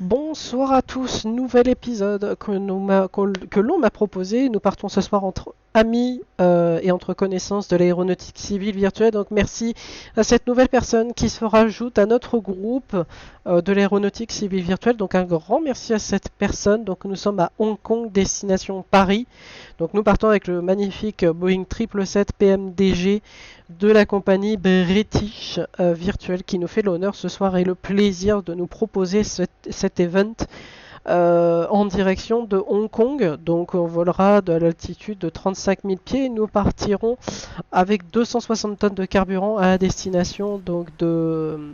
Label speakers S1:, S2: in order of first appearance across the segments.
S1: Bonsoir à tous, nouvel épisode que l'on m'a proposé. Nous partons ce soir entre amis et entre connaissances de l'aéronautique civile virtuelle. Donc merci à cette nouvelle personne qui se rajoute à notre groupe de l'aéronautique civile virtuelle. Donc un grand merci à cette personne. Donc nous sommes à Hong Kong, destination Paris. Donc nous partons avec le magnifique Boeing 777 PMDG de la compagnie British Virtual qui nous fait l'honneur ce soir et le plaisir de nous proposer cet event en direction de Hong Kong. Donc on volera de l'altitude de 35 000 pieds et nous partirons avec 260 tonnes de carburant à destination de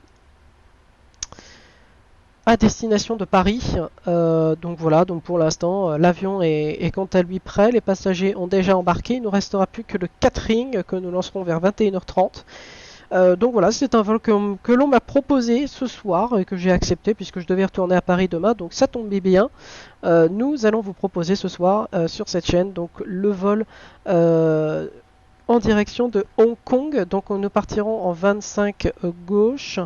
S1: Paris. Donc voilà, donc pour l'instant, l'avion est quant à lui prêt. Les passagers ont déjà embarqué. Il ne nous restera plus que le catering que nous lancerons vers 21h30. Donc voilà, c'est un vol que l'on m'a proposé ce soir et que j'ai accepté puisque je devais retourner à Paris demain. Donc ça tombait bien. Nous allons vous proposer ce soir sur cette chaîne donc le vol en direction de Hong Kong. Donc nous partirons en 25 gauche.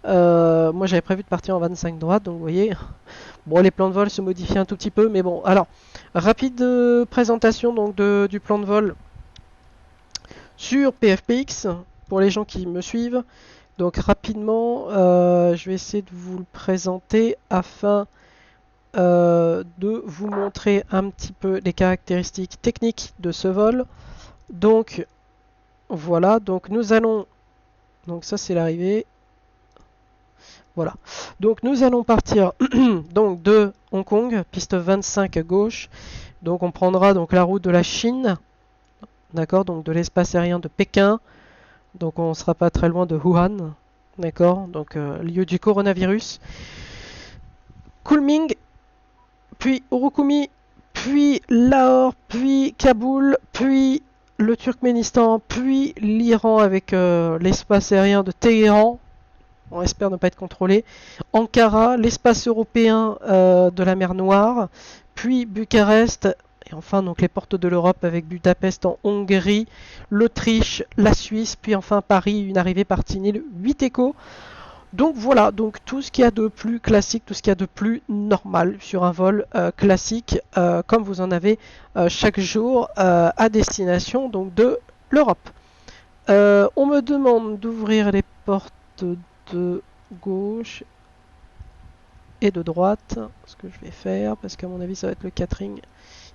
S1: Moi j'avais prévu de partir en 25 droite, donc vous voyez, bon les plans de vol se modifient un tout petit peu, mais bon, alors, rapide présentation donc du plan de vol sur PFPX, pour les gens qui me suivent. Donc rapidement, je vais essayer de vous le présenter afin de vous montrer un petit peu les caractéristiques techniques de ce vol. Donc voilà, donc nous allons, donc ça c'est l'arrivée. Voilà. Donc nous allons partir donc de Hong Kong, piste 25 à gauche. Donc on prendra donc la route de la Chine, d'accord, donc de l'espace aérien de Pékin. Donc on ne sera pas très loin de Wuhan, d'accord, donc lieu du coronavirus. Kunming, puis Urumqi, puis Lahore, puis Kaboul, puis le Turkménistan, puis l'Iran avec l'espace aérien de Téhéran. On espère ne pas être contrôlé. Ankara, l'espace européen de la mer Noire, puis Bucarest, et enfin donc les portes de l'Europe avec Budapest en Hongrie, l'Autriche, la Suisse, puis enfin Paris, une arrivée par Tinil, 8 échos. Donc voilà, donc tout ce qu'il y a de plus classique, tout ce qu'il y a de plus normal sur un vol classique, comme vous en avez chaque jour à destination donc de l'Europe. On me demande d'ouvrir les portes de gauche et de droite, ce que je vais faire, parce qu'à mon avis ça va être le catering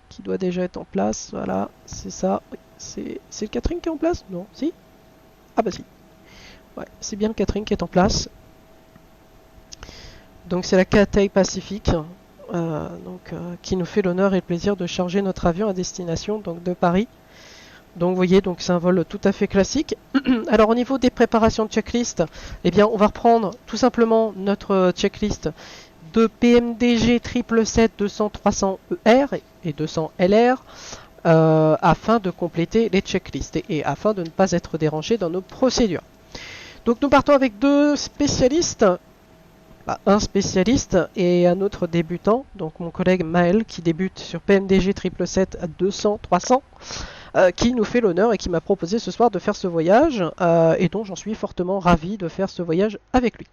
S1: qui doit déjà être en place. Voilà, c'est ça. C'est le catering qui est en place? Non, si? Ah bah si. Ouais, c'est bien le catering qui est en place. Donc c'est la Cathay Pacific, qui nous fait l'honneur et le plaisir de charger notre avion à destination donc de Paris. Donc vous voyez, donc c'est un vol tout à fait classique. Alors au niveau des préparations de checklist, eh bien on va reprendre tout simplement notre checklist de PMDG 777-200-300ER et 200LR afin de compléter les checklists et afin de ne pas être dérangé dans nos procédures. Donc nous partons avec deux spécialistes, un spécialiste et un autre débutant, donc mon collègue Maël qui débute sur PMDG 777-200-300. Qui nous fait l'honneur et qui m'a proposé ce soir de faire ce voyage et dont j'en suis fortement ravi de faire ce voyage avec lui.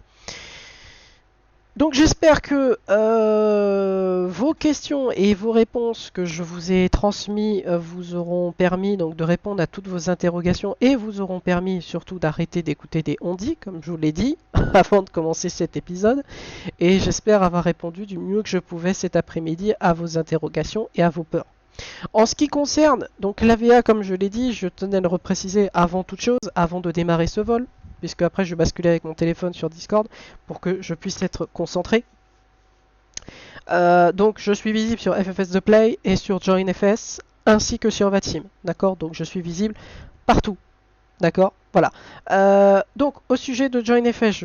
S1: Donc j'espère que vos questions et vos réponses que je vous ai transmises vous auront permis donc de répondre à toutes vos interrogations et vous auront permis surtout d'arrêter d'écouter des on-dit, comme je vous l'ai dit avant de commencer cet épisode. Et j'espère avoir répondu du mieux que je pouvais cet après-midi à vos interrogations et à vos peurs. En ce qui concerne donc l'AVA, comme je l'ai dit, je tenais à le repréciser avant toute chose, avant de démarrer ce vol, puisque après je vais basculer avec mon téléphone sur Discord pour que je puisse être concentré. Donc je suis visible sur FFS The Play et sur JoinFS, ainsi que sur Vatim, d'accord. Donc je suis visible partout, d'accord. Voilà. Donc au sujet de JoinFS,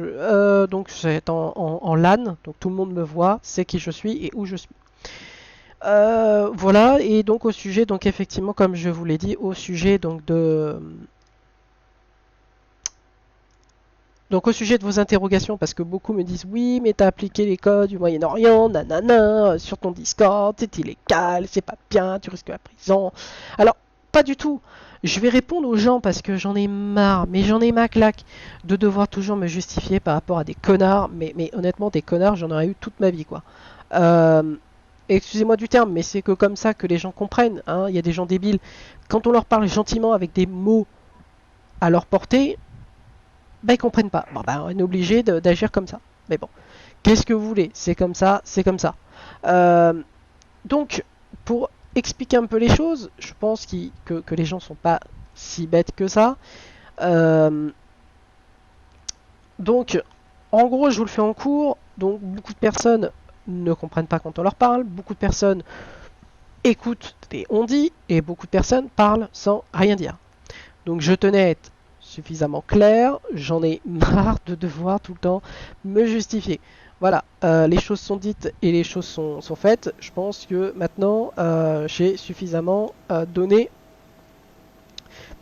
S1: donc c'est en LAN, donc tout le monde me voit, sait qui je suis et où je suis. Voilà, et donc au sujet, donc effectivement, comme je vous l'ai dit, au sujet donc au sujet de vos interrogations, parce que beaucoup me disent oui, mais t'as appliqué les codes du Moyen-Orient, nanana, sur ton Discord, c'est illégal, c'est pas bien, tu risques la prison. Alors, pas du tout. Je vais répondre aux gens parce que j'en ai marre, mais j'en ai ma claque de devoir toujours me justifier par rapport à des connards. Mais honnêtement, des connards, j'en aurais eu toute ma vie, quoi. Euh, Excusez-moi du terme, mais c'est que comme ça que les gens comprennent, hein. Il y a des gens débiles. Quand on leur parle gentiment avec des mots à leur portée, bah ils comprennent pas. Bon, bah, on est obligé d'agir comme ça. Mais bon, qu'est-ce que vous voulez? C'est comme ça, c'est comme ça. Euh, donc, pour expliquer un peu les choses, je pense que les gens sont pas si bêtes que ça. Euh, donc, en gros, je vous le fais en cours. Donc, beaucoup de personnes ne comprennent pas quand on leur parle. Beaucoup de personnes écoutent et on dit. Et beaucoup de personnes parlent sans rien dire. Donc, je tenais à être suffisamment clair. J'en ai marre de devoir tout le temps me justifier. Voilà, les choses sont dites et les choses sont faites. Je pense que maintenant, j'ai suffisamment donné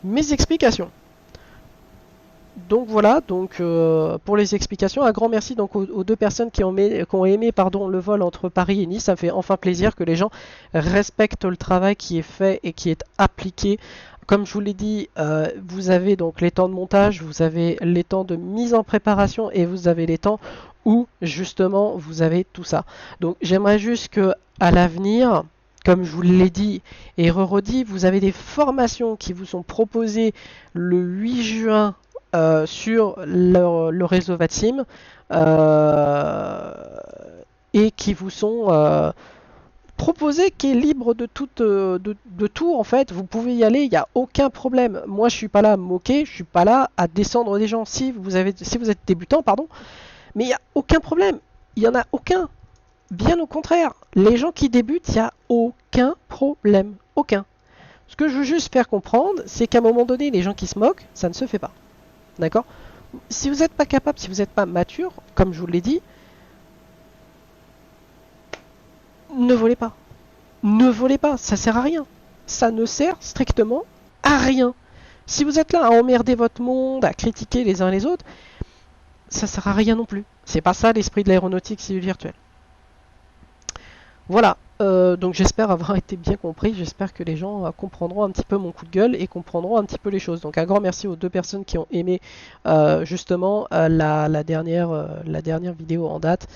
S1: mes explications. Donc voilà, donc pour les explications, un grand merci donc aux deux personnes qui ont aimé pardon, le vol entre Paris et Nice. Ça me fait enfin plaisir que les gens respectent le travail qui est fait et qui est appliqué. Comme je vous l'ai dit, vous avez donc les temps de montage, vous avez les temps de mise en préparation et vous avez les temps où justement vous avez tout ça. Donc j'aimerais juste que à l'avenir, comme je vous l'ai dit et redit, vous avez des formations qui vous sont proposées le 8 juin sur le réseau VATSIM euh, et qui vous sont proposés, qui est libre de tout en fait. Vous pouvez y aller, il n'y a aucun problème. Moi je suis pas là à me moquer, je suis pas là à descendre des gens. Si vous êtes débutant, pardon, mais il n'y a aucun problème. Il n'y en a aucun. Bien au contraire, les gens qui débutent, il n'y a aucun problème. Aucun. Ce que je veux juste faire comprendre, c'est qu'à un moment donné, les gens qui se moquent, ça ne se fait pas. D'accord? Si vous n'êtes pas capable, si vous n'êtes pas mature, comme je vous l'ai dit, ne volez pas. Ne volez pas, ça sert à rien. Ça ne sert strictement à rien. Si vous êtes là à emmerder votre monde, à critiquer les uns les autres, ça sert à rien non plus. C'est pas ça l'esprit de l'aéronautique civile virtuelle. Voilà, donc j'espère avoir été bien compris, j'espère que les gens comprendront un petit peu mon coup de gueule et comprendront un petit peu les choses. Donc un grand merci aux deux personnes qui ont aimé justement la dernière vidéo en date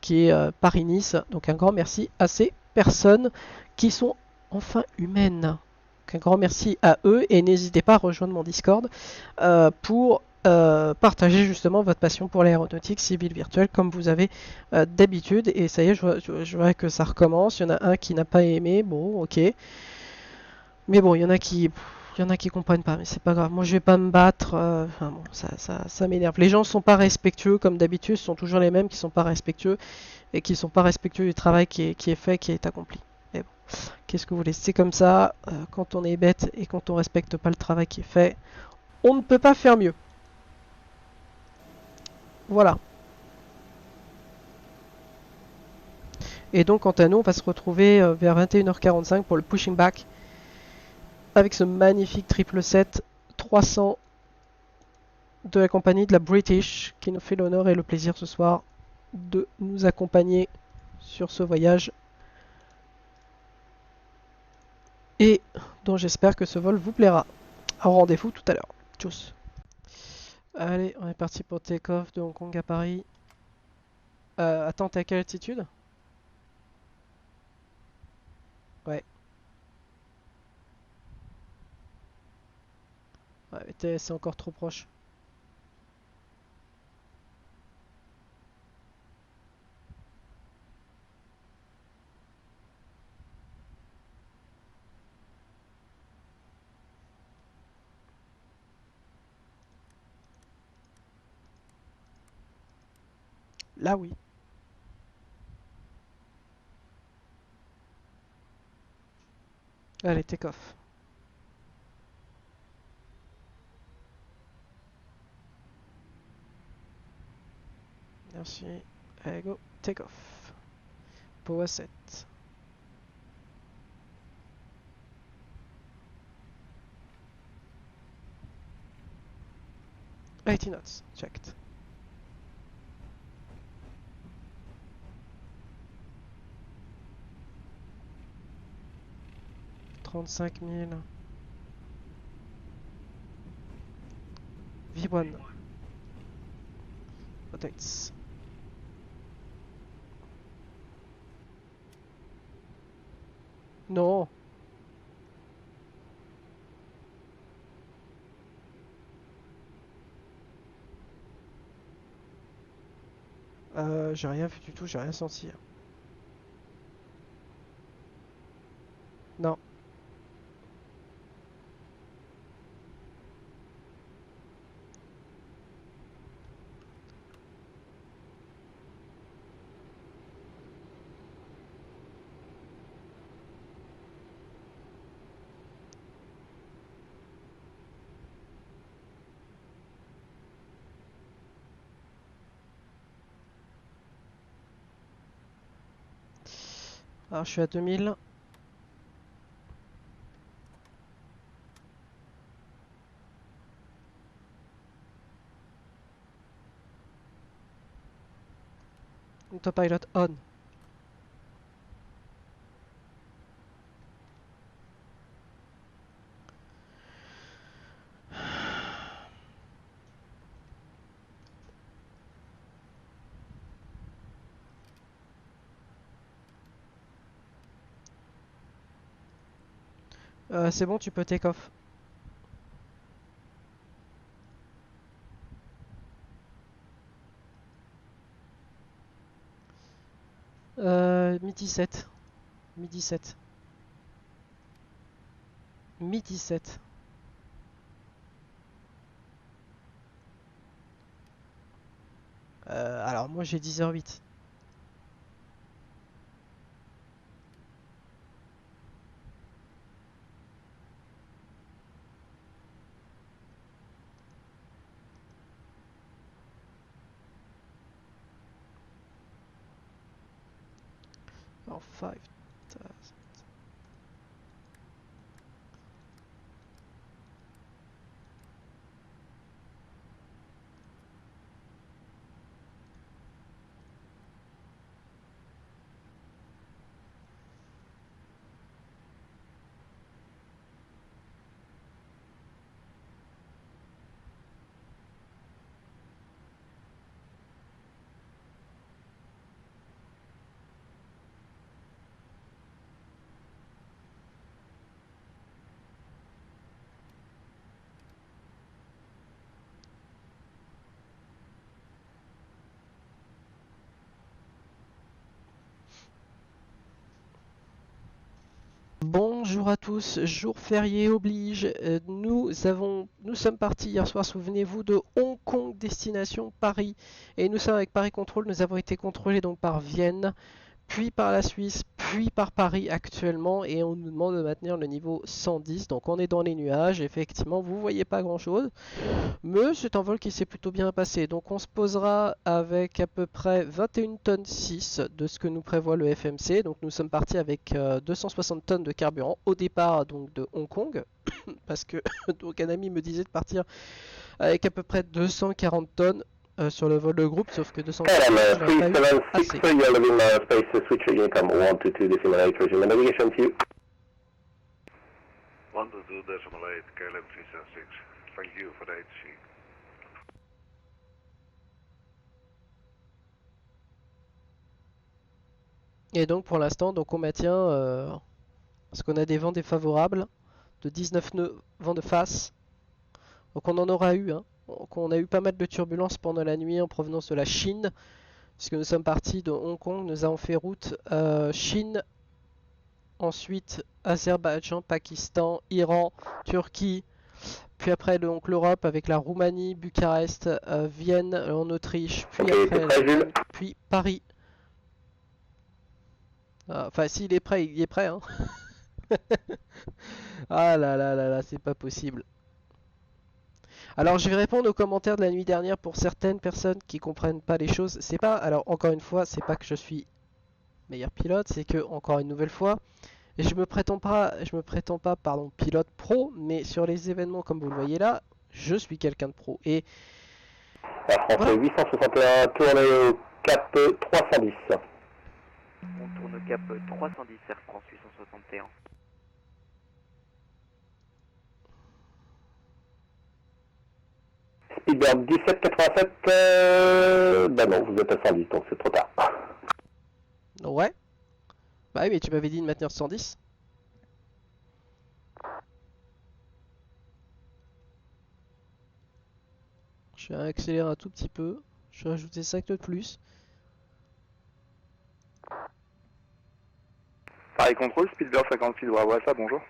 S1: qui est Paris-Nice. Donc un grand merci à ces personnes qui sont enfin humaines. Donc un grand merci à eux et n'hésitez pas à rejoindre mon Discord pour partager justement votre passion pour l'aéronautique civile virtuelle comme vous avez d'habitude. Et ça y est, je vois que ça recommence. Il y en a un qui n'a pas aimé, bon, ok. Mais bon, il y en a qui comprennent pas, mais c'est pas grave. Moi, je vais pas me battre. Enfin bon, ça m'énerve. Les gens sont pas respectueux comme d'habitude. Ce sont toujours les mêmes qui sont pas respectueux et qui sont pas respectueux du travail qui est fait, qui est accompli. Mais bon, qu'est-ce que vous voulez? C'est comme ça. Quand on est bête et quand on respecte pas le travail qui est fait, on ne peut pas faire mieux. Voilà. Et donc, quant à nous, on va se retrouver vers 21h45 pour le pushing back avec ce magnifique 777 300 de la compagnie de la British qui nous fait l'honneur et le plaisir ce soir de nous accompagner sur ce voyage et dont j'espère que ce vol vous plaira. Au rendez-vous tout à l'heure. Tchuss. Allez, on est parti pour take-off de Hong Kong à Paris. Attends, t'es à quelle altitude? Ouais. Ouais, c'est encore trop proche. Là, oui. Allez, take-off. Merci. Allez, go. Take-off. Power set. 80 knots. Checked. 35 000. V1. Rotates. Non. J'ai rien vu du tout, j'ai rien senti. Non. Alors je suis à 2000. Autopilot on. C'est bon, tu peux take off. Midi 7. Midi 7. Midi 7. Alors moi j'ai 10h08. Alors 5. Bonjour à tous, jour férié oblige. Nous sommes partis hier soir, souvenez-vous, de Hong Kong destination Paris. Et nous sommes avec Paris Control, nous avons été contrôlés donc par Vienne, puis par la Suisse, puis par Paris actuellement, et on nous demande de maintenir le niveau 110. Donc on est dans les nuages, effectivement, vous voyez pas grand chose, mais c'est un vol qui s'est plutôt bien passé. Donc on se posera avec à peu près 21 tonnes 6 de ce que nous prévoit le FMC. Donc nous sommes partis avec 260 tonnes de carburant au départ donc de Hong Kong, parce que donc un ami me disait de partir avec à peu près 240 tonnes sur le vol de groupe, sauf que 240 tonnes, je n'aurais pas eu assez.
S2: You're living space switcher income 122 decimal 8 region. Navigation to you.
S3: 122 decimal 8, KLM 376. Thank you for the HC.
S1: Et donc pour l'instant, donc on maintient, parce qu'on a des vents défavorables, de 19 nœuds vent de face. Donc on en aura eu, hein. Donc on a eu pas mal de turbulences pendant la nuit en provenance de la Chine, puisque nous sommes partis de Hong Kong, nous avons fait route Chine, ensuite Azerbaïdjan, Pakistan, Iran, Turquie, puis après donc l'Europe avec la Roumanie, Bucarest, Vienne en Autriche, puis après l'Allemagne, puis Paris. Enfin s'il est prêt, il est prêt, hein. Ah là là là là, c'est pas possible. Alors je vais répondre aux commentaires de la nuit dernière pour certaines personnes qui comprennent pas les choses. C'est pas, alors encore une fois, c'est pas que je suis meilleur pilote, c'est que encore une nouvelle fois, je me prétends pas, pardon, pilote pro, mais sur les événements comme vous le voyez là, je suis quelqu'un de pro. Et
S2: Air France
S1: voilà.
S2: 861, tournez au cap 310.
S4: On tourne au cap 310 Air France 861.
S2: Speed Speedbird 1787, bah non, vous êtes à 110, donc c'est trop tard.
S1: Ouais. Bah oui, mais tu m'avais dit de maintenir 110. Je vais accélérer un tout petit peu. Je vais rajouter 5 nœuds de plus.
S5: Pareil contrôle, Speedbird 56, Bravo Alpha, bonjour.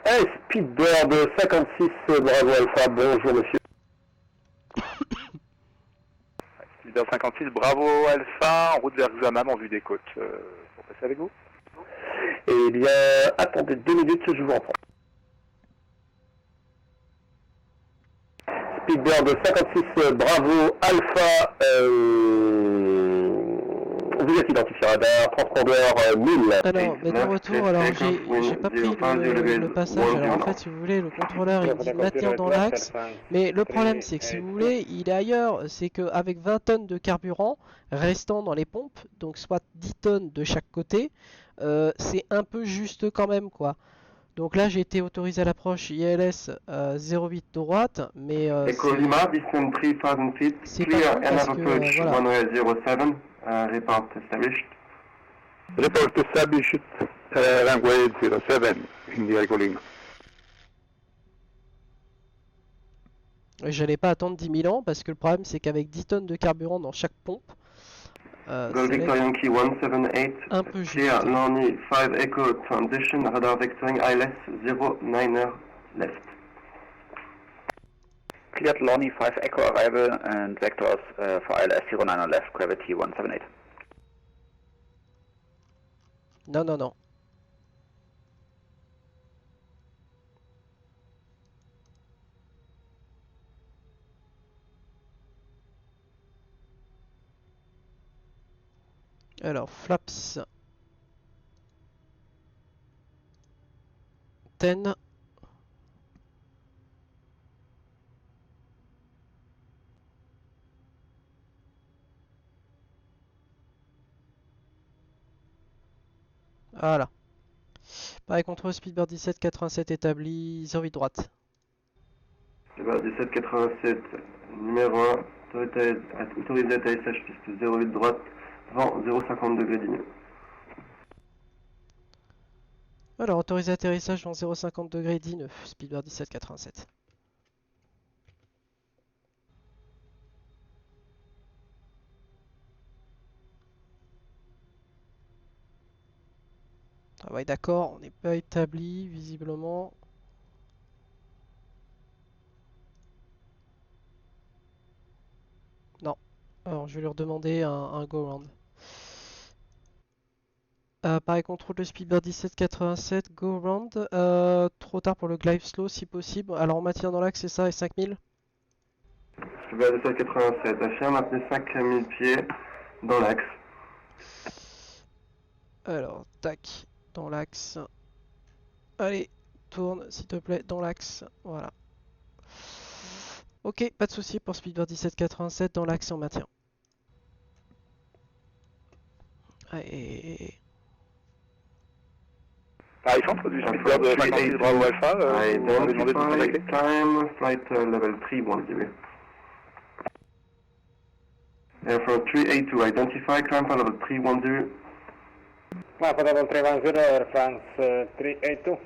S2: Hey, Speedbird 56, Bravo Alpha, bonjour monsieur.
S5: Speedbird 56, Bravo Alpha, en route vers Xamam en vue des côtes. Pour passer avec vous?
S2: Eh bien, attendez 2 minutes, je vous reprends. Speedbird 56, Bravo Alpha, vous êtes identifié radar, transpondeur 1000.
S1: Alors, mais de retour, alors j'ai pas pris le passage. Alors en fait, si vous voulez, le contrôleur il dit de maintenir dans l'axe. Mais le problème, c'est que si vous voulez, il est ailleurs. C'est qu'avec 20 tonnes de carburant restant dans les pompes, donc soit 10 tonnes de chaque côté, c'est un peu juste quand même, quoi. Donc là, j'ai été autorisé à l'approche ILS 08 droite, mais
S6: Echo Lima, distance 3000 feet,
S1: c'est
S6: clear
S1: pas
S6: and
S1: parce que,
S6: approach
S1: voilà.
S6: runway 07, report established.
S3: Report established, runway 07, India Echo Lima.
S1: J'allais pas attendre 10 000 ans parce que le problème c'est qu'avec 10 tonnes de carburant dans chaque pompe, ça
S6: Gold
S1: va
S6: Victor
S1: être
S6: Yankee 178,
S1: un peu juste.
S6: clear Lorny 5 Echo transition, radar vectoring ILS 09er left.
S7: Cleared Lorny 5 Echo arrival and vectors for ILS 09 left, gravity 178.
S1: Non, non, non. Alors, flaps 10. Voilà. Pareil, contrôle Speedbird 1787 établi, 08 droite.
S6: Speedbird 1787, numéro 1, autorisé atterrissage piste 08 droite, vent 0,50 degrés d'INE.
S1: Alors, autorisé atterrissage dans 0,50 degrés 19, Speedbird 1787. Ah ouais, d'accord, on n'est pas établi, visiblement. Non. Alors, je vais leur demander un go-round. Pareil, contrôle de Speedbird 1787, go-round. Trop tard pour le glide slow, si possible. Alors, on maintient dans l'axe, c'est ça, et 5000.
S6: Speedbird 1787, affirme, maintenez 5000 pieds dans l'axe.
S1: Alors, tac, dans l'axe. Allez, tourne, s'il te plaît, dans l'axe. Voilà. Ok, pas de souci pour Speedbird 1787, dans l'axe, on maintient. Allez.
S5: Pareil centre du Speedbird 56, Bravo Alpha, vous m'avez demandé de vous contacter.
S6: Time, flight level 310. Airfront 382, identify climb level 310.
S8: Mapa level 310, Air France 382.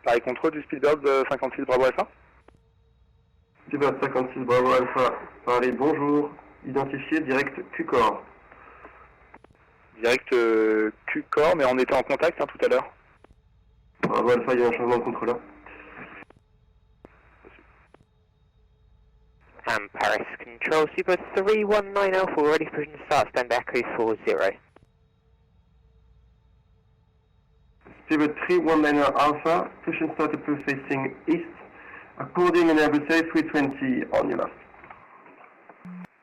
S5: Pareil contrôle du Speedbird 56, Bravo Alpha.
S6: Speedbird 56, Bravo Alpha, Paris, bonjour. Identifié direct Q-Corps.
S5: Direct Q-Corps, mais on était en contact tout à l'heure.
S6: Bravo Alpha, il y a un changement de contrôleur.
S9: Paris Control, Super 319 Alpha, ready for start, stand back, code 40.
S6: Speedbird 319 Alpha, push start approved facing east, according and Airbus A320 on your left.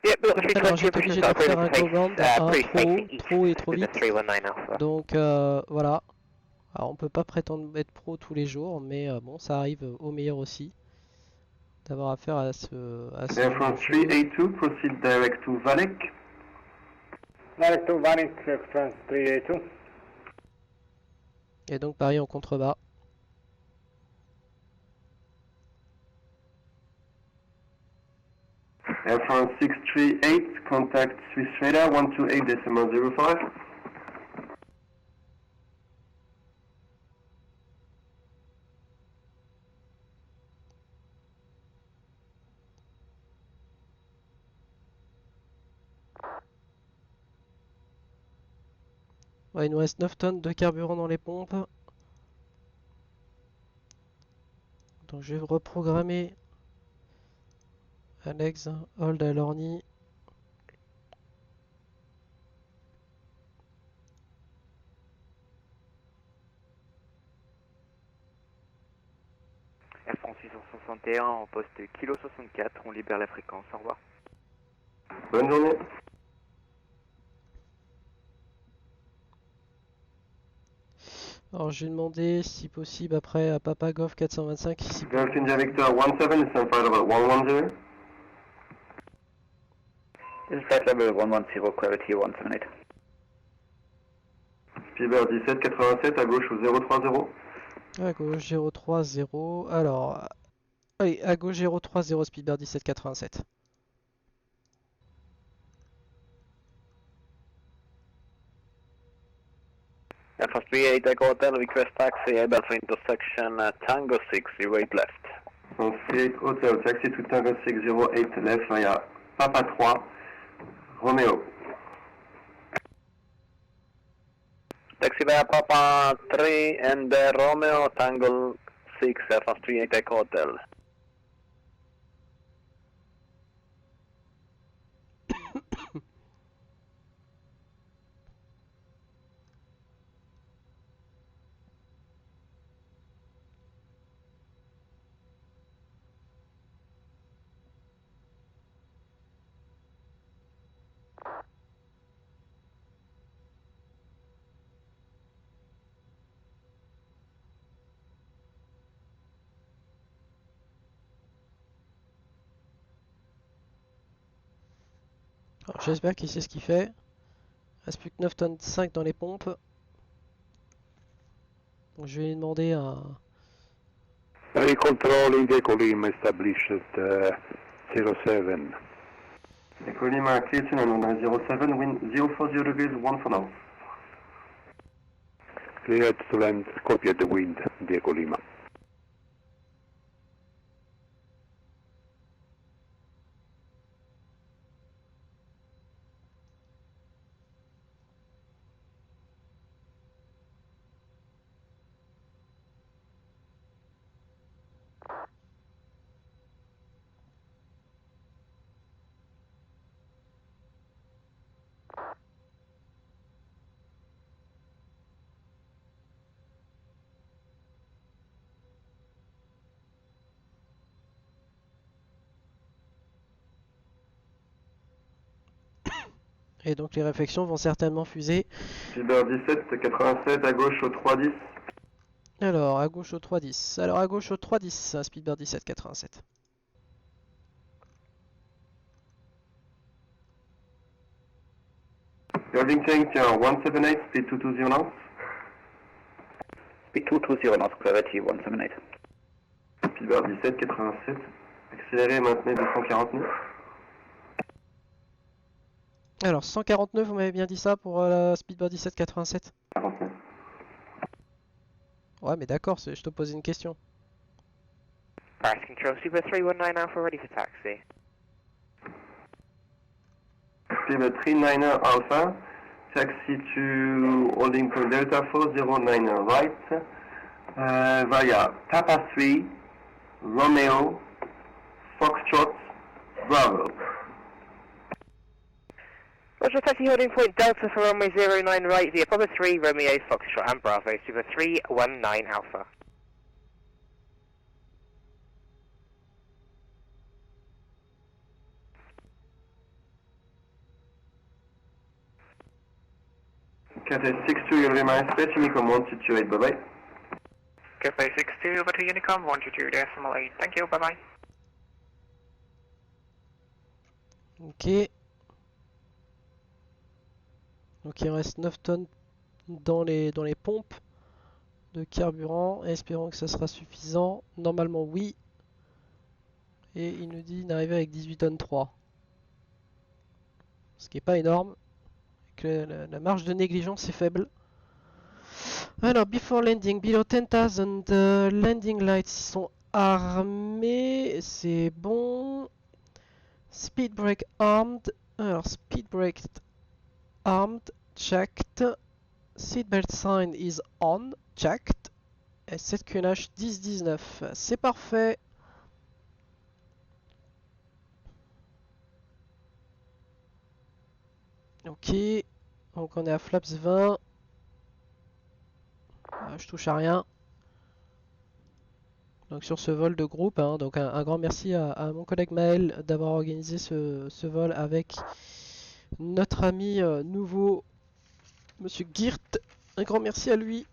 S9: Yep, look,
S1: Alors,
S9: 320,
S1: j'ai été
S9: push
S1: obligé de
S9: start,
S1: faire un
S9: approach,
S1: go-round à 1
S9: approach facing
S1: trop,
S9: east,
S1: trop et trop
S9: Super
S1: vite.
S9: 319 Alpha.
S1: Donc voilà. Alors on peut pas prétendre être pro tous les jours, mais bon, ça arrive au meilleur aussi d'avoir affaire à ce
S6: Airfront 382, proceed direct to Valek.
S8: Direct to Vanik, Air France 382.
S1: Et donc pareil en contrebas.
S6: Air France 638, contact Swiss radar 128.05.
S1: Ouais, il nous reste 9 tonnes de carburant dans les pompes. Donc je vais reprogrammer Alex, hold à Lorny.
S4: Air France 861 en poste kilo 64, on libère la fréquence, au revoir.
S6: Bonne journée.
S1: Alors j'ai demandé si possible après à Papa Golf 425 ici.
S6: Golf India Victor 17 is on flight level 110.
S7: This is flight level 110, gravity 178.
S6: Spielberg 1787 à gauche au 030.
S1: À gauche 030. Alors, allez, à gauche 030 Speedbird 1787.
S2: Air France 38 Echo Hotel, request taxi, able for intersection Tango 608 left.
S6: France Hotel, taxi to Tango 608 left via Papa 3, Romeo.
S2: Taxi via Papa 3 and Romeo, Tango 6, Air France 38 Echo Hotel.
S1: Alors, j'espère qu'il sait ce qu'il fait. Il reste plus que 9 tonnes 5 dans les pompes. Donc je vais lui demander un...
S3: Recontrolling Echo Lima established 07.
S6: Echo Lima Clayton on 07, wind 040 degrees 1 for now.
S3: Cleared to land, copy at the wind, the Echo Lima.
S1: Et donc les réflexions vont certainement fuser.
S6: Spielberg 1787 à gauche au 310.
S1: Alors, à gauche au 310. Alors, à gauche au 310, Speedbird 1787.
S6: Irving Tank 178, speed 220 knots.
S7: Speed 220 knots, gravity 178.
S6: Spielberg 1787, accéléré et maintenez 249.
S1: Alors, 149, vous m'avez bien dit ça pour la Speedbird 1787?
S6: 49.
S1: Ouais, mais d'accord, je te posais une question.
S9: Paris Control, Super 319 Alpha, ready for taxi.
S6: Spielberg 39 Alpha, taxi to holding point Delta 409 right, via Papa 3, Romeo, Foxtrot, Bravo.
S9: Roger, taxi holding point Delta for runway 09 right via Papa 3, Romeo, Foxtrot and Bravo, Super 319 Alpha.
S6: Cathay 62, you'll be my space, Unicom 128, bye bye.
S2: Cathay 62 over to Unicom 122.8, thank you, bye bye.
S1: Ok. Donc il reste 9 tonnes dans les pompes de carburant. Espérons que ça sera suffisant. Normalement oui. Et il nous dit d'arriver avec 18 tonnes 3. ce qui est pas énorme, que la marge de négligence est faible. Alors, before landing, below 10,000, landing lights sont armés, c'est bon. Speed brake armed. Alors, speed brake armed, checked. Seatbelt sign is on, checked. Et ZQNH 1019, c'est parfait. Ok, donc on est à flaps 20. Je touche à rien. Donc sur ce vol de groupe, hein, donc un grand merci à mon collègue Maël d'avoir organisé ce vol avec notre ami nouveau Monsieur Girt. Un grand merci à lui.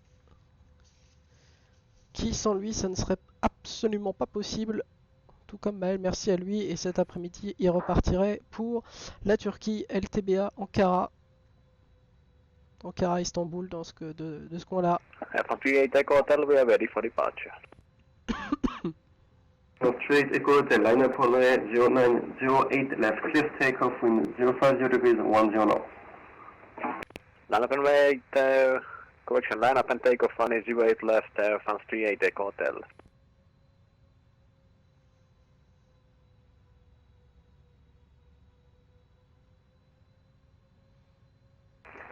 S1: Qui sans lui ça ne serait absolument pas possible. Tout comme Maël, merci à lui. Et cet après-midi il repartirait pour la Turquie, LTBA, Ankara. Ankara, Istanbul, dans de ce coin-là.
S2: From 38 Echo Hotel, we are ready for departure.
S6: Straight Echo Hotel, line up runway 0908 left, clear takeoff wind 050 degrees 10 knots.
S2: Line up and wait, correction, line up and take off on 08 left, France 38 Echo Hotel.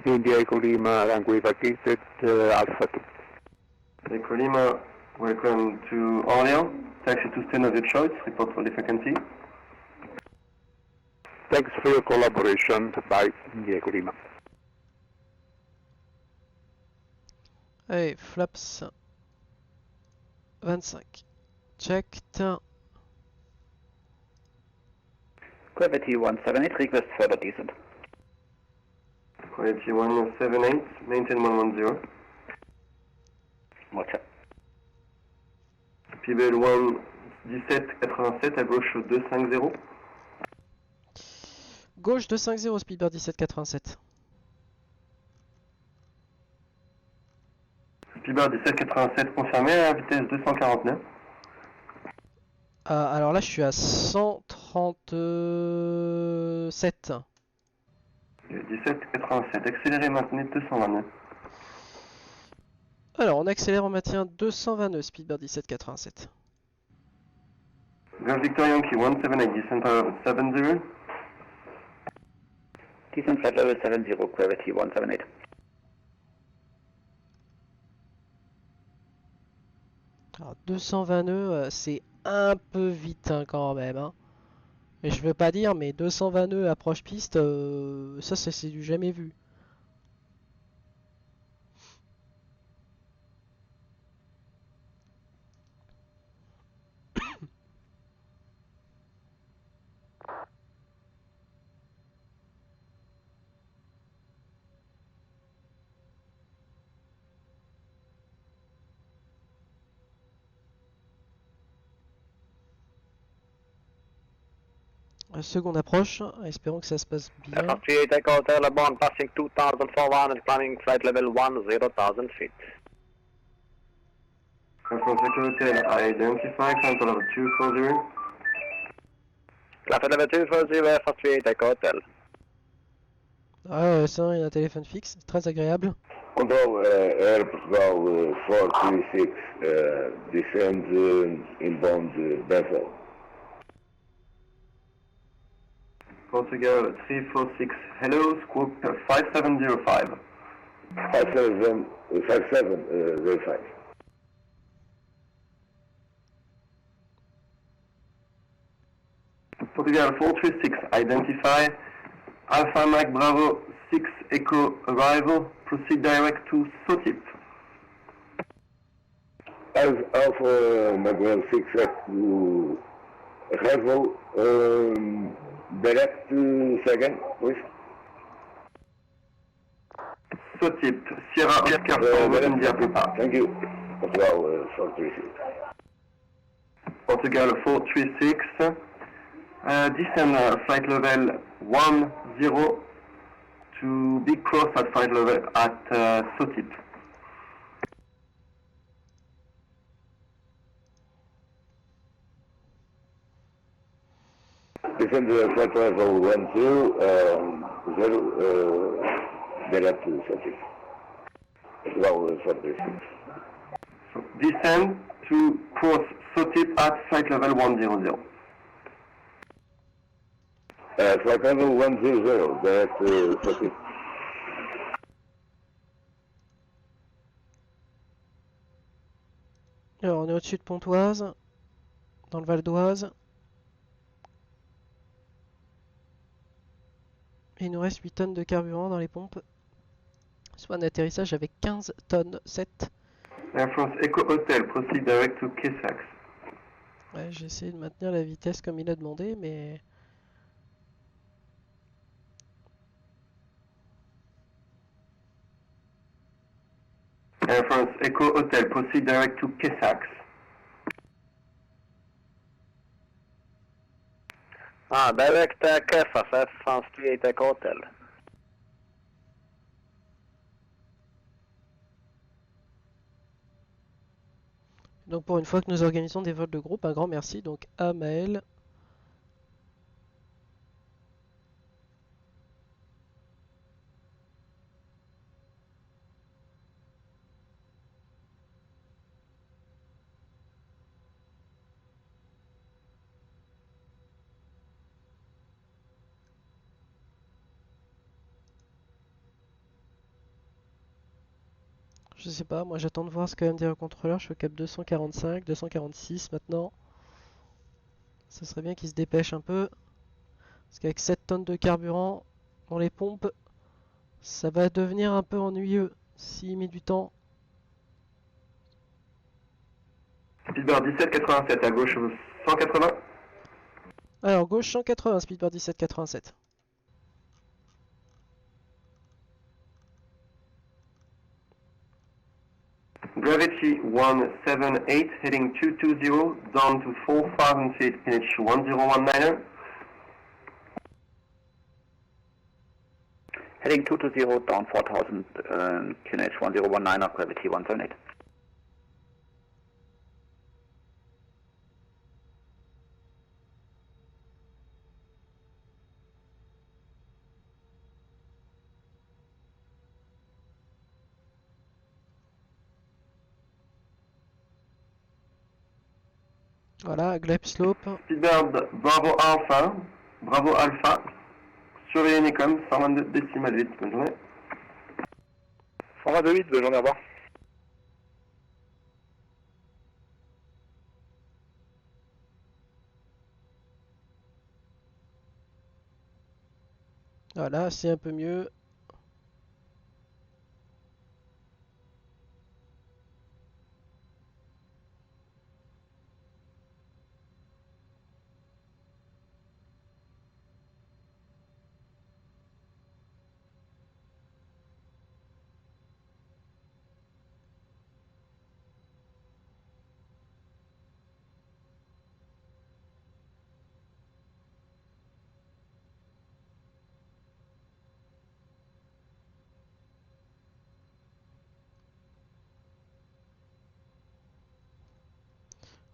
S5: India Echo Lima, runway vacated, Alpha 2.
S6: Echo Lima, welcome to Orléans. Taxi to stand of your choice, report for the frequency.
S5: Thanks for your collaboration. Bye, India Echo Lima.
S1: Allez, flaps 25. Checked.
S7: Gravity 178, request further descent.
S6: Quality 178, maintain 110.
S7: Roger.
S6: Pibel 1787 à gauche 250.
S1: Gauche 250, Speedbird 1787.
S6: Speedbird 1787 confirmé à vitesse 249.
S1: Alors là je suis à 137.
S6: 1787, accéléré, maintenez 229.
S1: Alors on accélère, on maintient 220 Speedbird 1787.
S6: Golf Victor Yankee 178, descent power 70.
S7: Descent flight level 70, gravity 178.
S1: Alors 220 nœuds, c'est un peu vite hein, quand même. Hein. Et je veux pas dire, mais 220 nœuds approche piste, ça c'est du jamais vu. Seconde approche, espérons que ça se passe bien.
S2: France 38 Echo Hotel, aboard passing 2400, climbing flight level 10,000 feet.
S6: France Echo Hotel, identify, climb level 240.
S2: Flight level 240, France 38 Echo Hotel.
S1: Ah, ça, il y a un téléphone fixe, c'est très agréable.
S10: Control, Air Portugal 436, descend inbound Bethel.
S6: Portugal 346, hello, squawk 5705.
S10: 5705.
S6: Portugal 436, identify, Alpha Mike Bravo 6 Echo arrival, proceed direct to SOTIP.
S10: Alpha Maguire 6 to arrival, direct second, please.
S6: SOTIP, Sierra Oscar for India Papa.
S10: Thank you. Portugal 436.
S6: Portugal 436, descend flight level 10 to Big Cross at flight level at SOTIP.
S10: Descend to flight level 10, direct to subject. Well, subject.
S6: So descend to course SOTIP at flight level 100.
S10: Flight level 100, direct to subject.
S1: Alors on est au-dessus de Pontoise, dans le Val d'Oise. Et il nous reste 8 tonnes de carburant dans les pompes. Soit un atterrissage avec 15 tonnes 7.
S6: Air France Echo Hotel, proceed direct to Kessax.
S1: Ouais, j'ai essayé de maintenir la vitesse comme il a demandé, mais...
S6: Air France Echo Hotel, proceed direct to Kessax.
S2: Direct Kefas, Air France 38 Echo Hotel.
S1: Donc pour une fois que nous organisons des vols de groupe, un grand merci donc à Maël. Je sais pas, moi j'attends de voir ce que va me dire le contrôleur. Je suis au cap 245, 246 maintenant. Ça serait bien qu'il se dépêche un peu. Parce qu'avec 7 tonnes de carburant dans les pompes, ça va devenir un peu ennuyeux s'il met du temps.
S6: Speedbird 1787 à gauche 180.
S1: Alors gauche 180, Speedbird 1787.
S6: Gravity 178 heading 220 down to 4,000 feet pitch 1019.
S7: Heading 220 down 4000, QNH 1019, gravity 178.
S1: Voilà, Gleb Slope.
S6: Speedbird Bravo Alpha, Bravo Alpha, surveillez Nikon, 122 décimales 8, bonne journée.
S5: 122.8, bonne journée, au revoir.
S1: Voilà, c'est un peu mieux.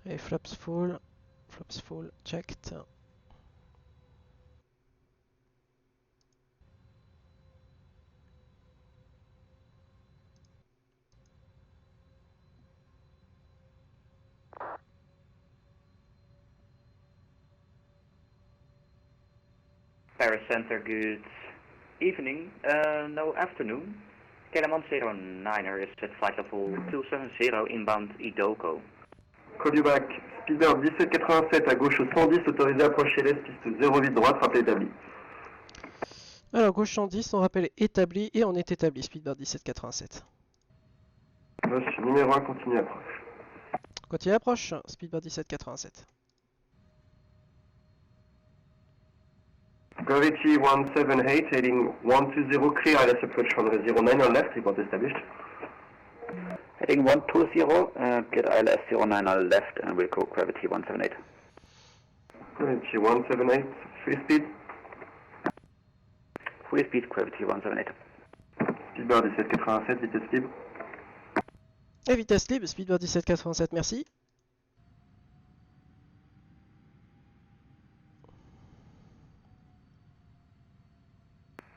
S1: Et flaps full, checked.
S4: Paris Center, good evening, no afternoon. Keleman 09er is at flight level 270 inbound Idoko.
S6: Call you back. Speedbird 1787 à gauche 110, autorisé à approcher l'est, piste 08 droite, rappel établi.
S1: Alors gauche 110, on rappelle établi et on est établi, Speedbird 1787.
S6: Gauche numéro 1, continue approche.
S1: Continue approche, Speedbird 1787.
S6: Gravity 178, heading 120, clear ILS approach runway 09 on left, report established.
S7: Heading 120, get ILS 09 on left and we'll go gravity 178.
S6: Gravity 178, free speed.
S7: Free speed, gravity 178.
S6: Speedbird 1787, vitesse libre.
S1: Et vitesse libre, Speedbird 1787, merci.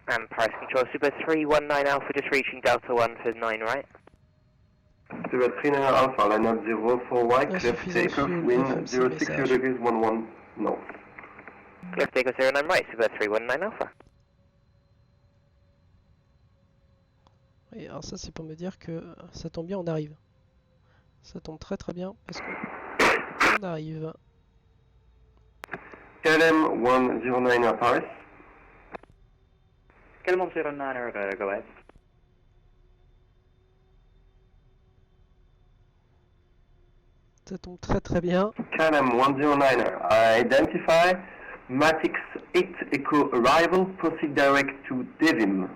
S9: And Paris Control, Super 319 Alpha, just reaching Delta 1 for 9 right.
S6: Super 39 Alpha, line up 04 right, clear
S1: Insuffisant
S6: takeoff,
S1: fuel,
S6: wind
S1: FMC
S6: 06
S1: message.
S6: degrees 11 north.
S9: Clear takeoff 09 right, Super 319 Alpha.
S1: Et alors ça c'est pour me dire que ça tombe bien, on arrive. Ça tombe très très bien parce que on arrive.
S6: KLM 109 Paris.
S4: KLM 109er, go ahead.
S1: Ça tombe très très bien.
S6: KLM 109er, identify Matix 8 Echo arrival, proceed direct to Devim.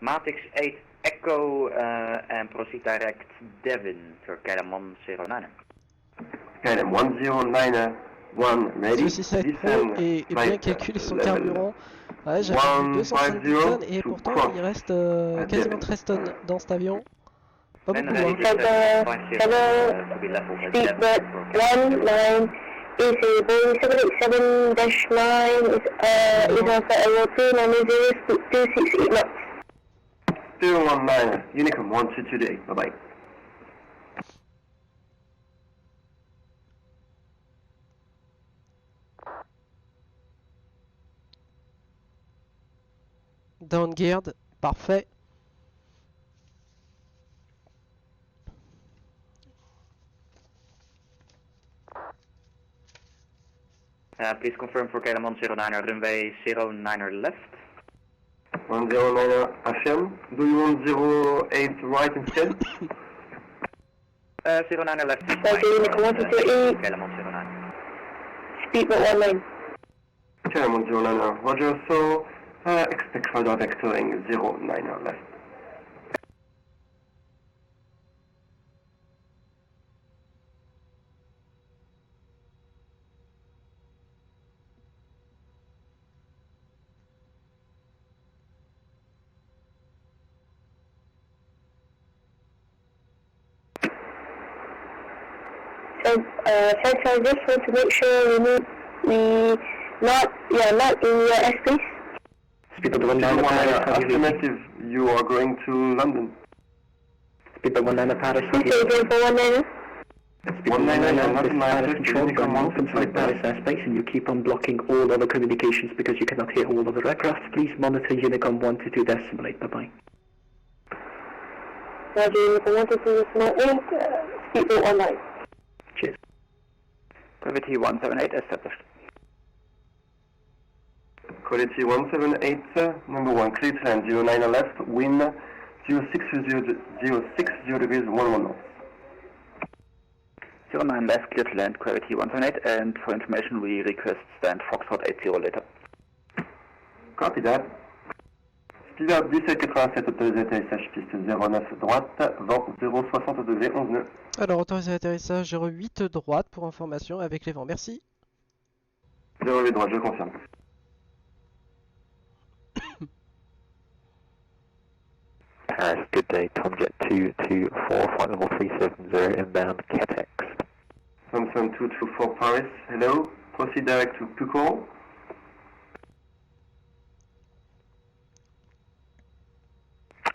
S4: Matix 8 Echo and proceed direct Devon for KLM 109er.
S6: KLM 109er, 1 ready,
S1: Ceci ça être pro et bien
S6: flight
S1: calculer son
S6: level
S1: carburant. Ouais, j'avais vu 250 tonnes et
S6: to
S1: pourtant
S6: cross
S1: il reste
S6: at
S1: quasiment
S6: Devon.
S1: 13 tonnes dans cet avion. Pas
S4: And
S1: beaucoup
S4: ready
S1: hein.
S4: to 19
S11: is a Boeing 787-9 is on for LO2, number 0268 knots.
S6: 019, Unicom 122 bye bye.
S1: Downgeared, parfait.
S4: Please confirm for KLM 109er, runway 09er left.
S6: 109er affirm. Do you want 08 right instead?
S4: 09er left is
S11: Okay, Unicom 128,
S4: KLM 109.
S11: speedboat 19.
S6: KLM 109er, roger, so expect radar vectoring 09er left.
S11: So, Flight I just want to make sure we not in your airspace.
S6: Speedboat 19 affirmative, you are going to London.
S7: Speedboat 19 Paris.
S11: Who's going for 19er?
S6: 199, not in my
S7: Paris
S6: airspace,
S7: control,
S6: Unicom
S7: come off
S6: 122
S7: inside Paris airspace and you keep on blocking all other communications because you cannot hear all other aircraft. Please monitor Unicom 122 decimal 8. Bye-bye.
S11: Roger, Unicom 122 speedboat 19.
S7: Cheers. Gravity 178 established.
S6: Quality 178, number 1, clear to land 09 left, wind 060 degrees 11 north.
S7: 09 left, clear to land, gravity 178, and for information we request stand Foxtrot 80 later.
S6: Copy that. Spirit 1787, autorisé atterrissage piste 09 droite, vent 060 degrés 11 nœuds.
S1: Alors autorisé atterrissage 08 droite pour information avec les vents, merci.
S6: 08 droite, je confirme.
S12: Paris, good day, Tomjet 224, flight level 370, inbound CATX.
S6: Thompson 224 Paris, hello, proceed direct to Pucol.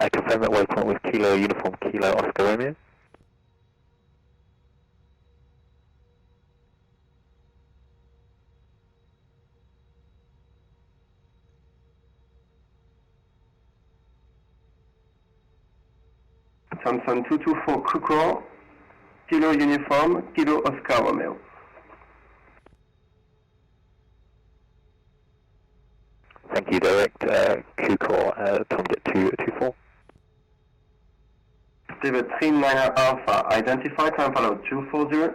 S12: I confirm that waypoint with Kilo Uniform Kilo Oscar Romeo.
S6: Thompson 224 Pucol, Kilo Uniform, Kilo Oscar Romeo.
S12: Thank you, direct Q-Core, Tomjet 224.
S6: David 39 Alpha, identify, climb follow 240.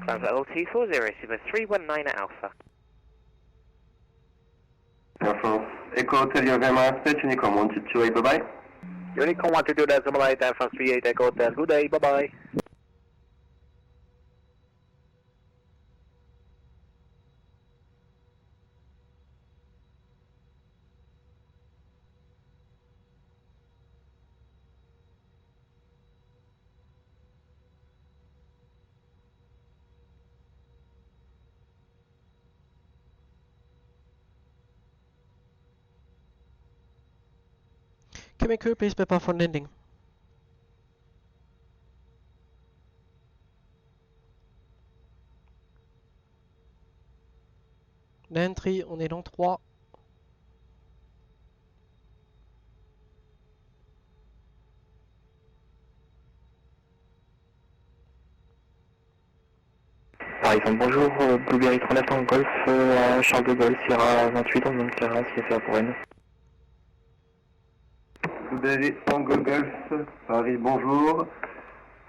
S9: Climb level 240, Super 319 Alpha.
S6: Air France, Echo Hotel, you have MR Stage, Unicom 128, bye-bye.
S2: Unicom 122 decimal 8, Air France 38 Echo Hotel, good day, bye-bye.
S1: Cabin crew, please prepare for landing. L'entry, on est dans 3.
S12: Par exemple, bonjour, Blueberry 39 en Golf, à Charles de Gaulle, Sierra 28, on demande Clara, si c'est pour N.
S6: Blueberry Tango Golf, Paris, bonjour.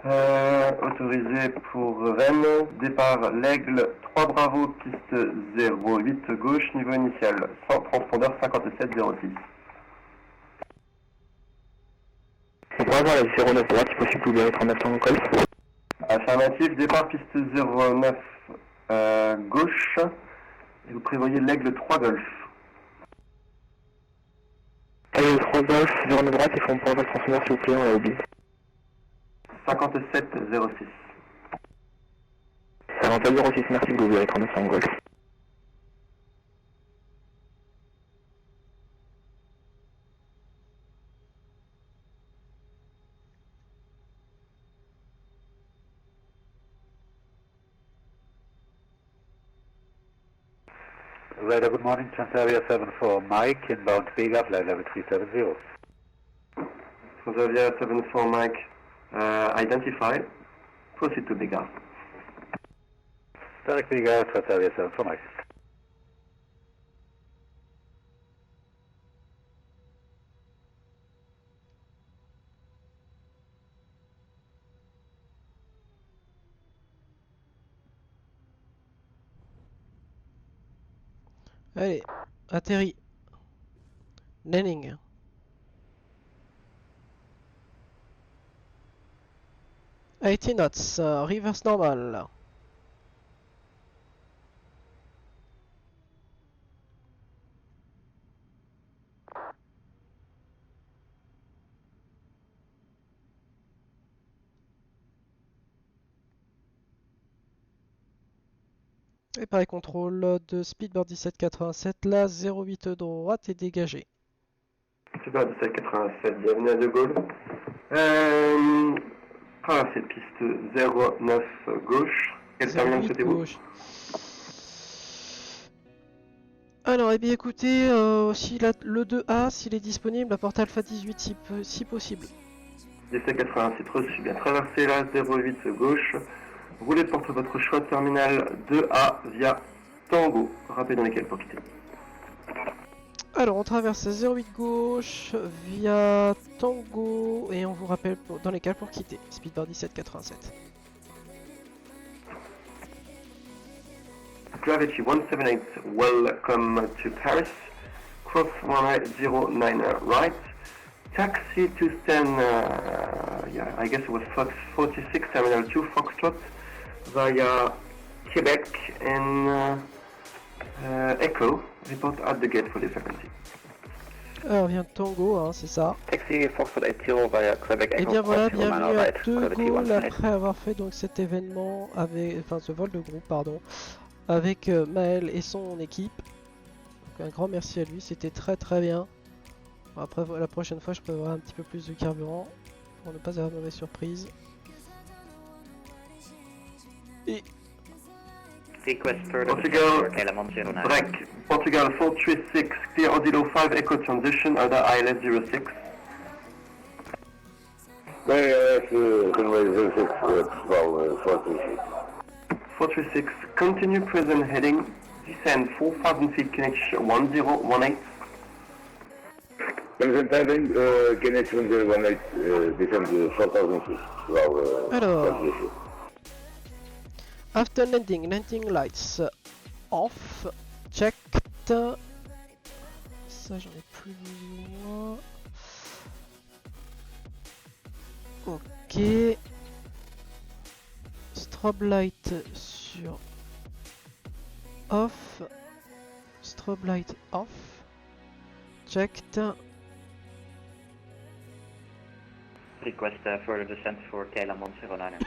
S6: Autorisé pour Rennes, départ l'Aigle, 3 Bravo, piste 08 gauche, niveau initial, sans transpondeur 5706.
S12: On pourrait avoir la 09 droite, si possible, Blueberry 39 en Golf.
S6: Affirmatif, départ piste 09 gauche, et vous prévoyez l'Aigle 3 Golf.
S12: Aigle 3 Golf, 09 droite, il faut me prendre le transpondeur s'il vous plaît, on l'a oublié.
S6: 5706.
S12: 5706, merci Blueberry 39 en Golf.
S13: Radar, good morning, Transavia 74 Mike, inbound Vega, flight level 370.
S6: Transavia 74 Mike, identify, proceed to Vega.
S13: Direct Vega, Transavia 74 Mike.
S1: Allez, atterri. Landing. « 80 knots, reverse normal. Et pareil, contrôle de Speedbird 1787, la 08 droite est dégagée.
S6: Speedbird 1787, bienvenue à De Gaulle. Traversée piste 09 gauche. Quel terminal souhaitez-vous?
S1: Alors, eh bien écoutez, si le 2A, s'il est disponible, la porte Alpha 18 si possible.
S6: 1787 reçu, bien traversé la 08 gauche. Roulez porte votre choix terminal 2A via Tango. Rappelez dans lesquels pour quitter.
S1: Alors, on traverse 08 gauche via Tango et on vous rappelle dans lesquels pour quitter. Speedbird 1787.
S6: Gravity 178, welcome to Paris. Cross 109 right. Taxi to stand, yeah, I guess it was Fox 46, Terminal 2, Foxtrot, via Quebec and Echo. Report at the gate for the frequency.
S1: Alors, vient Tango, hein, c'est ça.
S7: Taxi Foxtrot 80 via Quebec Echo.
S1: Et bien voilà, bienvenue à
S7: right,
S1: De Gaulle après avoir fait donc cet événement, avec, enfin ce vol de groupe, pardon, avec Maël et son équipe. Donc, un grand merci à lui, c'était très bien. Après, la prochaine fois, je prévoirai un petit peu plus de carburant pour ne pas avoir de mauvaise surprise. Et
S4: Request further
S6: Portugal,
S4: KLM109.
S6: break. Portugal 436, clear Odilo 5 Echo transition, other ILS 06.
S10: Runway 06, Portugal 436.
S6: 436, continue present heading, descend 4,000 feet, connection 1018.
S10: Present heading, connection 1018, descend 4,000 feet.
S1: alors, after landing, landing lights off, checked. Ça, j'en ai plus besoin. Ok. Strobe light sur off. Strobe light off. Checked.
S4: Request further descent for KLM109.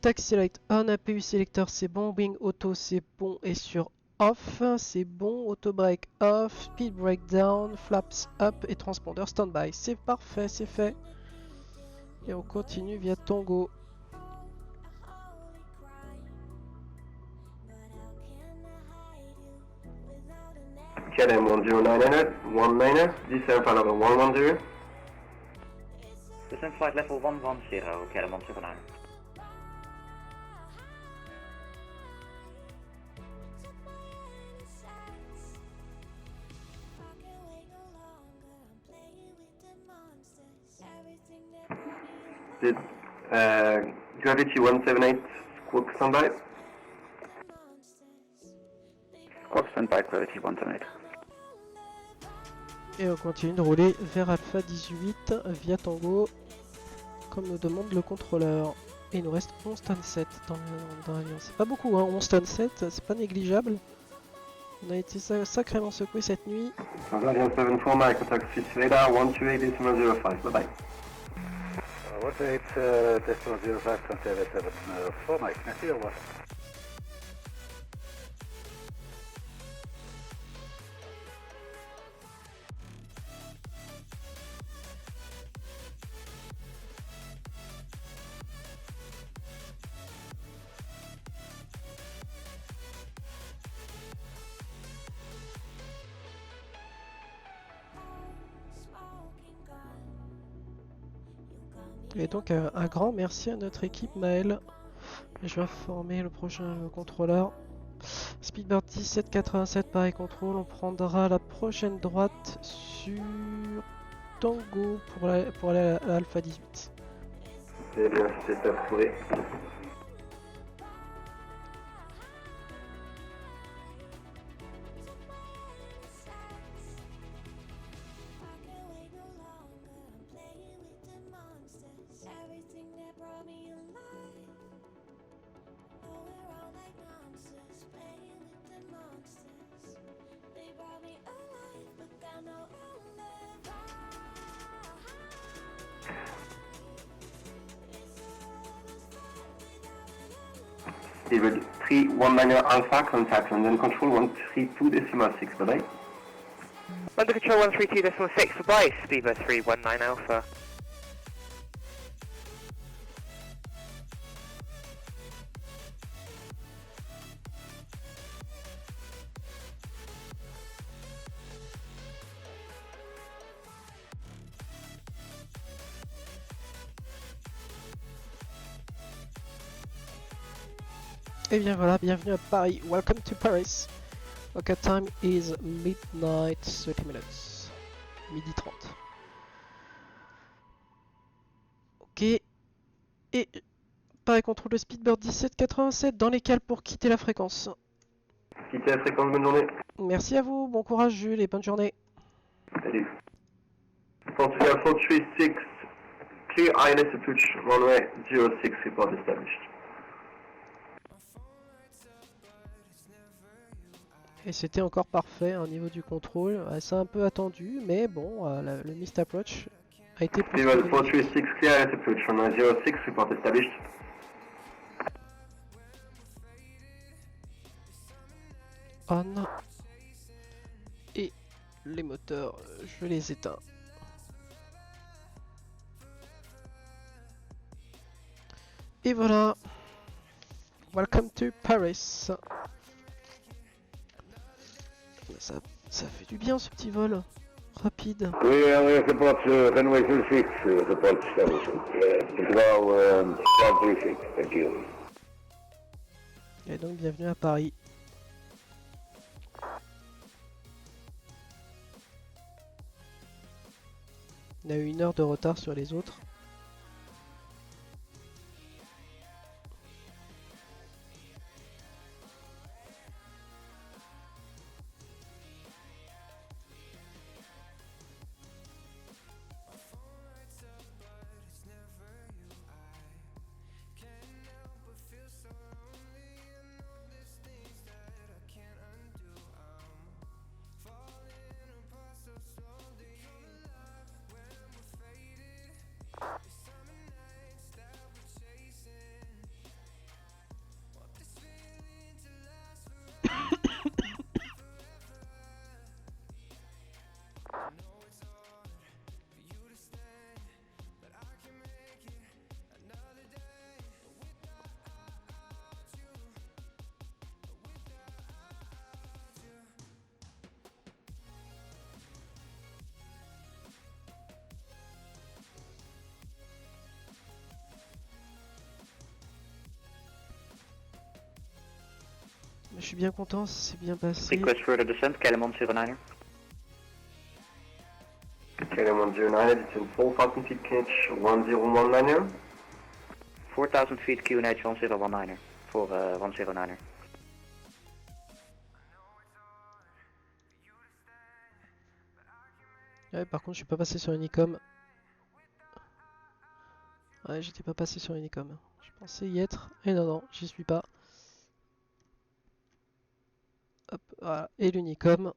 S1: Taxi light on, APU selector c'est bon, wing auto c'est bon et sur off, c'est bon. Auto brake off, speed brake down, flaps up et transpondeur standby. C'est parfait, c'est fait. Et on continue via Tango.
S6: KLM 10900, 19er, descend flight level 110.
S4: Descent flight level 110, KLM 109.
S6: Did Gravity 178 squawk standby?
S7: Squawk standby, Gravity 178.
S1: Et on continue de rouler vers Alpha 18 via Tango, comme nous demande le contrôleur. Et il nous reste 11 tonnes 7 dans l'avion. C'est pas beaucoup, hein, 11 tonnes 7, c'est pas négligeable. On a été sacrément secoué cette nuit.
S6: Avion 74, my contact 6 radar 128.05, bye bye.
S13: 18.05, Santiago 74, Mike, merci, au revoir.
S1: Et donc un grand merci à notre équipe Maël. Je vais informer le prochain contrôleur. Speedbird 1787 pareil contrôle, on prendra la prochaine droite sur Tango pour aller à Alpha 18.
S6: C'est bien, c'est approuvé. David 319 Alpha, contact London Control 132.6, bye bye.
S9: London Control 132.6, bye, Speedbird 319 Alpha.
S1: Et bien voilà, bienvenue à Paris. Welcome to Paris. Ok, time is midnight 30 minutes. Midi 30. Ok. Et Paris contrôle de Speedbird 1787 dans les cales pour quitter la fréquence.
S6: Quittez la fréquence, bonne journée.
S1: Merci à vous, bon courage Jules et bonne journée.
S6: Salut. Portugal 436, clear ILS approach, runway 06, report established.
S1: Et c'était encore parfait au niveau du contrôle. C'est un peu attendu, mais bon, le missed approach a été plus.
S6: Speedbird 436, clear ILS approach, runway 06, report established.
S1: On. Et les moteurs, je les éteins. Et voilà. Welcome to Paris. Ça fait du bien ce petit vol rapide.
S10: Oui, report runway 06, report established. Control 136, thank you.
S1: Et donc bienvenue à Paris. On a eu 1 heure de retard sur les autres. Je suis bien content, ça s'est bien passé.
S4: Request further descent, Calamon 09er.
S6: Calamon 09, it's in 4,000 feet Kinch 1019er.
S4: 4000 feet QNH 1019er. Voor 109er.
S1: Ouais, par contre, je suis pas passé sur Unicom. Ouais, j'étais pas passé sur Unicom. Je pensais y être. Et non, j'y suis pas. Hop, voilà. Et l'Unicom.